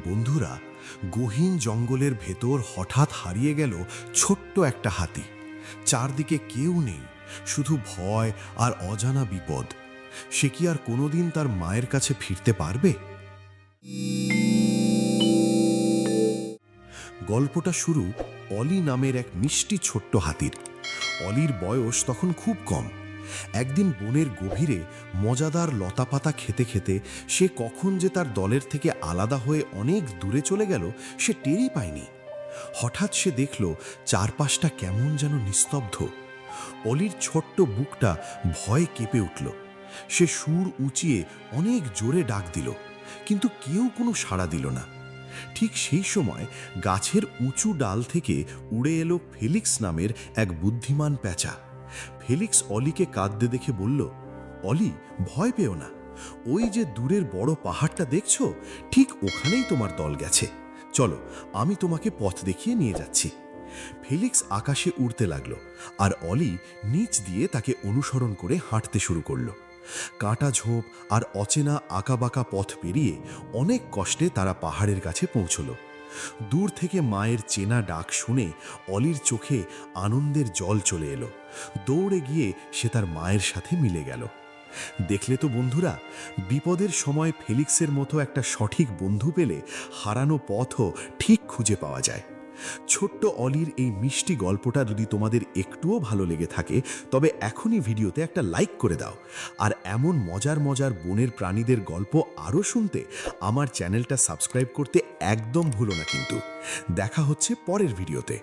বন্ধুরা, গহীন জঙ্গলের ভেতর হঠাৎ হারিয়ে গেল ছোট্ট একটা হাতি। চারদিকে কেউ নেই, শুধু ভয় আর অজানা বিপদ। সে কি আর কোনোদিন তার মায়ের কাছে ফিরতে পারবে? গল্পটা শুরু অলি নামের এক মিষ্টি ছোট্ট হাতির। অলির বয়স তখন খুব কম। একদিন বনের গভীরে মজাদার লতাপাতা খেতে খেতে সে কখন যে তার দলের থেকে আলাদা হয়ে অনেক দূরে চলে গেল সে টেরই পায়নি। হঠাৎ সে দেখল চারপাশটা কেমন যেন নিস্তব্ধ। অলির ছোট্ট বুকটা ভয়ে কেঁপে উঠল। সে সুর উঁচিয়ে অনেক জোরে ডাক দিল, কিন্তু কেউ কোনো সাড়া দিল না। ঠিক সেই সময় গাছের উঁচু ডাল থেকে উড়ে এলো ফেলিক্স নামের এক বুদ্ধিমান প্যাঁচা। ফেলিক্স অলিকে কাঁদতে দেখে বলল, অলি, ভয় পেও না। ওই যে দূরের বড় পাহাড়টা দেখছো, ঠিক ওখানেই তোমার দল গেছে। চলো, আমি তোমাকে পথ দেখিয়ে নিয়ে যাচ্ছি। ফেলিক্স আকাশে উড়তে লাগলো, আর অলি নিচ দিয়ে তাকে অনুসরণ করে হাঁটতে শুরু করলো। কাঁটা ঝোপ আর অচেনা আঁকাবাঁকা পথ পেরিয়ে অনেক কষ্টে তারা পাহাড়ের কাছে পৌঁছল। দূর থেকে মায়ের চেনা ডাক শুনে অলির চোখে আনন্দের জল চলে এলো। দৌড়ে গিয়ে সে তার মায়ের সাথে মিলে গেল। দেখলে তো বন্ধুরা, বিপদের সময় ফেলিক্সের মতো একটা সঠিক বন্ধু পেলে হারানো পথও ঠিক খুঁজে পাওয়া যায়। ছোট্ট অলির এই মিষ্টি গল্পটা যদি তোমাদের একটুও ভালো লেগে থাকে, তবে এখনই ভিডিওতে একটা লাইক করে দাও। আর এমন মজার মজার বনের প্রাণীদের গল্প আরও শুনতে আমার চ্যানেলটা সাবস্ক্রাইব করতে একদম ভুলো না কিন্তু। দেখা হচ্ছে পরের ভিডিওতে।